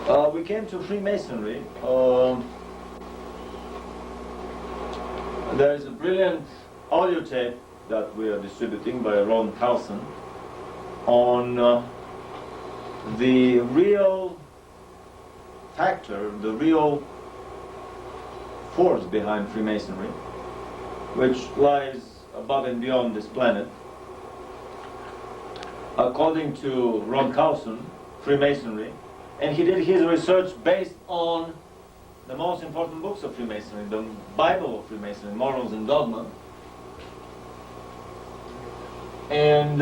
We came to Freemasonry. There is a brilliant audio tape that we are distributing by Ron Carlson on the real factor, the real force behind Freemasonry, which lies above and beyond this planet. According to Ron Carlson, Freemasonry, and he did his research based on the most important books of Freemasonry, the Bible of Freemasonry, Morals and Dogma, and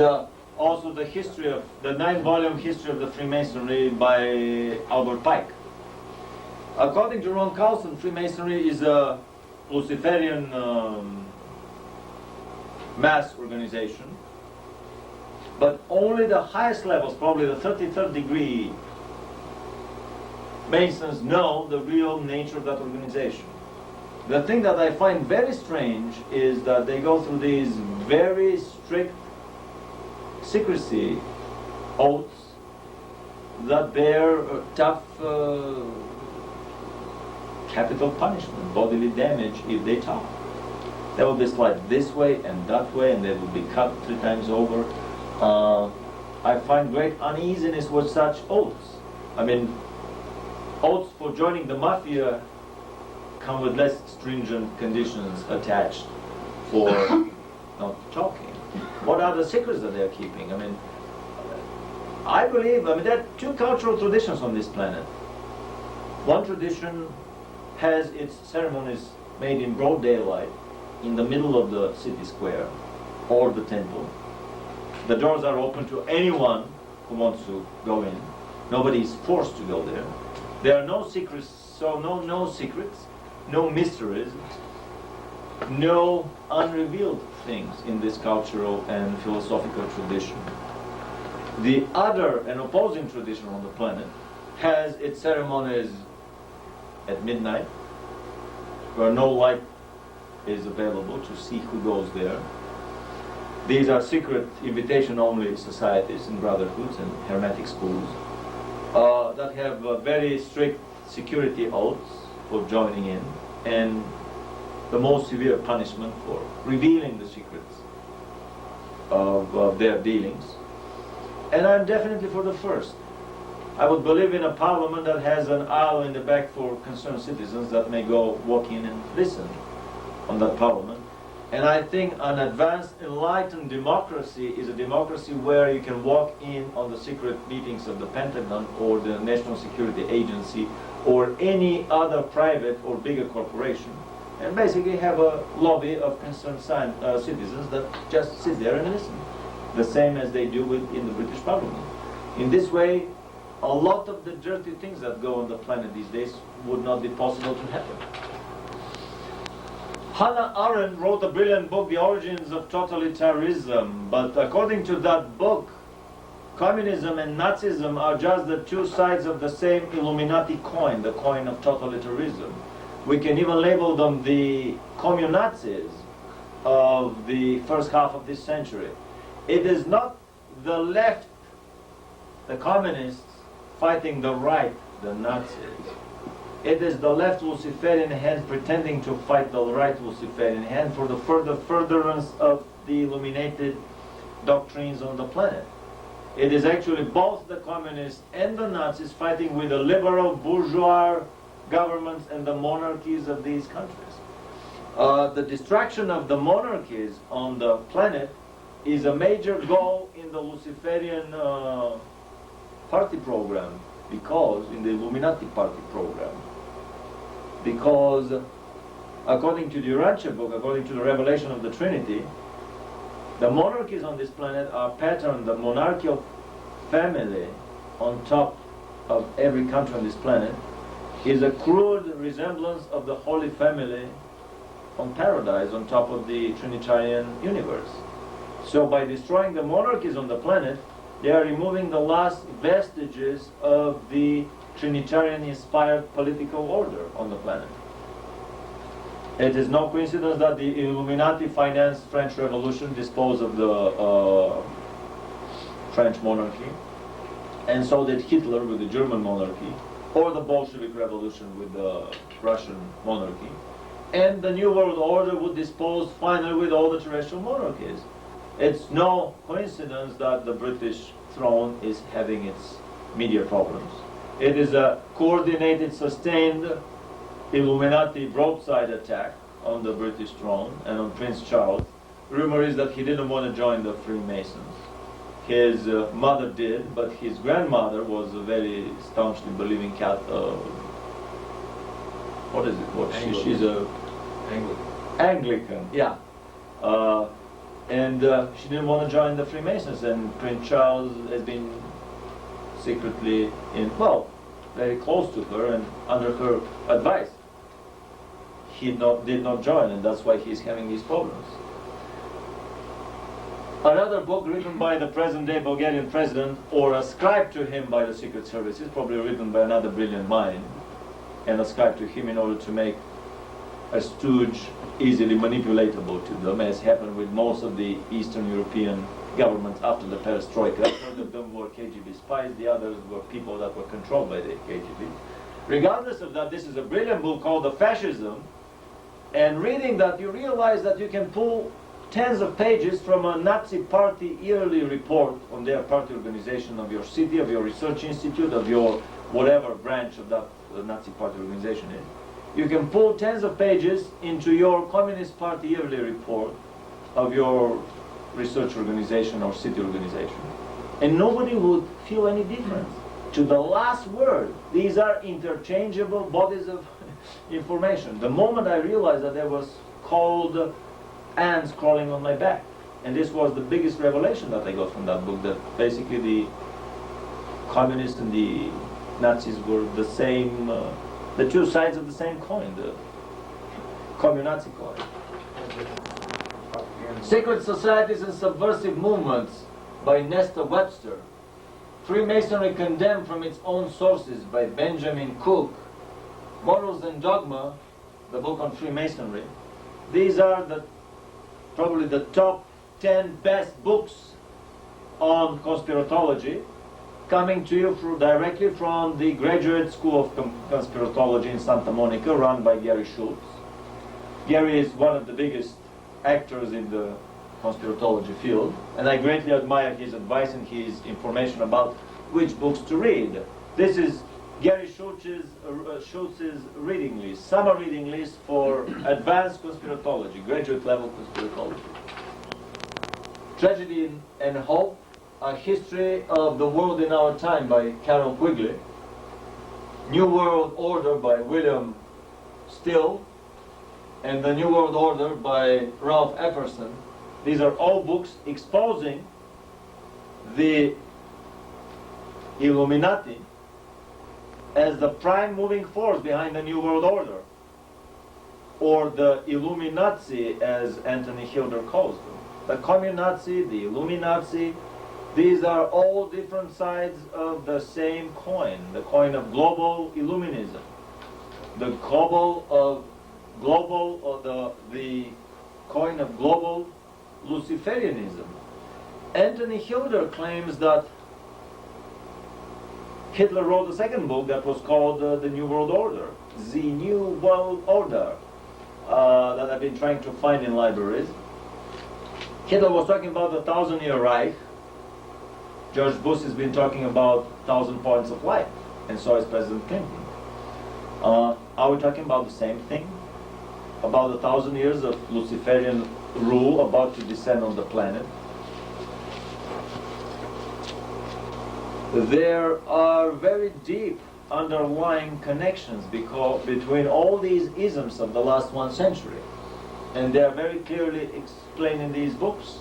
also the history of the 9-volume history of the Freemasonry by Albert Pike. According to Ron Carlson, Freemasonry is a Luciferian mass organization, but only the highest levels, probably the 33rd degree Masons, know the real nature of that organization. The thing that I find very strange is that they go through these very strict secrecy oaths that bear tough capital punishment, bodily damage if they talk. They will be sliced this way and that way, and they will be cut 3 times over. I find great uneasiness with such oaths. I mean, oaths for joining the mafia come with less stringent conditions attached for not talking. What are the secrets that they're keeping? I mean, I believe, there are 2 cultural traditions on this planet. One tradition has its ceremonies made in broad daylight in the middle of the city square or the temple. The doors are open to anyone who wants to go in. Nobody is forced to go there. There are no secrets, so no secrets, no mysteries, no unrevealed things in this cultural and philosophical tradition. The other and opposing tradition on the planet has its ceremonies at midnight, where no light is available to see who goes there. These are secret invitation-only societies and brotherhoods and hermetic schools that have very strict security oaths for joining in, and the most severe punishment for revealing the secrets of their dealings. And I'm definitely for the first. I would believe in a parliament that has an aisle in the back for concerned citizens that may go walk in and listen on that parliament. And I think an advanced, enlightened democracy is a democracy where you can walk in on the secret meetings of the Pentagon or the National Security Agency or any other private or bigger corporation, and basically have a lobby of concerned citizens that just sit there and listen, the same as they do in the British Parliament. In this way, a lot of the dirty things that go on the planet these days would not be possible to happen. Hannah Arendt wrote a brilliant book, The Origins of Totalitarianism, but according to that book, communism and Nazism are just the 2 sides of the same Illuminati coin, the coin of totalitarianism. We can even label them the communazis of the first half of this century. It is not the left, the communists, fighting the right, the Nazis. It is the left Luciferian hand pretending to fight the right Luciferian hand for the furtherance of the illuminated doctrines on the planet. It is actually both the communists and the Nazis fighting with the liberal bourgeois governments and the monarchies of these countries. The destruction of the monarchies on the planet is a major goal in the Luciferian party program, because in the Illuminati party program, because according to the Urantia book, according to the revelation of the Trinity, the monarchies on this planet are patterned, the monarchical family on top of every country on this planet is a crude resemblance of the Holy Family on paradise on top of the Trinitarian universe. So by destroying the monarchies on the planet, they are removing the last vestiges of the Trinitarian-inspired political order on the planet. It is no coincidence that the Illuminati financed French Revolution, disposed of the French monarchy, and so did Hitler with the German monarchy. or the Bolshevik Revolution with the Russian monarchy. And the New World Order would dispose finally with all the terrestrial monarchies. It's no coincidence that the British throne is having its media problems. It is a coordinated, sustained Illuminati broadside attack on the British throne and on Prince Charles. Rumor is that he didn't want to join the Freemasons. His mother did, but his grandmother was a very staunchly believing what is it? What she's a Anglican, yeah. And she didn't want to join the Freemasons, and Prince Charles has been secretly very close to her, and under her advice, he did not join, and that's why he's having these problems. Another book written by the present-day Bulgarian president, or ascribed to him by the Secret Service, is probably written by another brilliant mind, and ascribed to him in order to make a stooge easily manipulatable to them, as happened with most of the Eastern European governments after the perestroika. Some of them were KGB spies, the others were people that were controlled by the KGB. Regardless of that, this is a brilliant book called The Fascism, and reading that you realize that you can pull tens of pages from a Nazi party yearly report on their party organization of your city, of your research institute, of your whatever branch of that Nazi party organization is. You can pull tens of pages into your Communist Party yearly report of your research organization or city organization. And nobody would feel any difference. To the last word, these are interchangeable bodies of information. The moment I realized that there was cold ants crawling on my back. And this was the biggest revelation that I got from that book, that basically the communists and the Nazis were the same, the two sides of the same coin, the communazi coin. Secret Societies and Subversive Movements by Nesta Webster. Freemasonry Condemned from Its Own Sources by Benjamin Cook. Morals and Dogma, the book on Freemasonry. These are probably the top 10 best books on conspiratology, coming to you directly from the Graduate School of Conspiratology in Santa Monica, run by Gary Schultz. Gary is one of the biggest actors in the conspiratology field, and I greatly admire his advice and his information about which books to read. This is Gary Schultz's reading list, summer reading list for advanced conspiratology, graduate level conspiratology. Tragedy and Hope, A History of the World in Our Time by Carol Quigley. New World Order by William Still, and The New World Order by Ralph Epperson. These are all books exposing the Illuminati as the prime moving force behind the New World Order, or the Illuminazi as Anthony Hilder calls them. The Communazi, the Illuminazi, these are all different sides of the same coin, the coin of global Illuminism, the coin of global Luciferianism. Anthony Hilder claims that Hitler wrote a second book that was called The New World Order, The New World Order, that I've been trying to find in libraries. Hitler was talking about the 1,000-year Reich. George Bush has been talking about 1,000 points of light, and so is President Clinton. Are we talking about the same thing? About 1,000 years of Luciferian rule about to descend on the planet? There are very deep underlying connections between all these isms of the last 1 century. And they are very clearly explained in these books.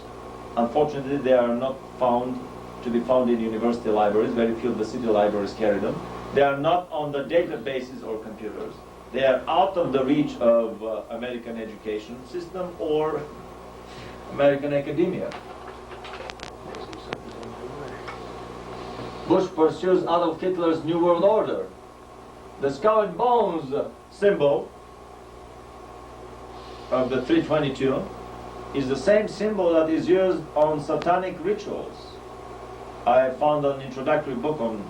Unfortunately, they are not to be found in university libraries. Very few of the city libraries carry them. They are not on the databases or computers. They are out of the reach of American education system or American academia. Bush pursues Adolf Hitler's New World Order. The skull and bones symbol of the 322 is the same symbol that is used on satanic rituals. I found an introductory book on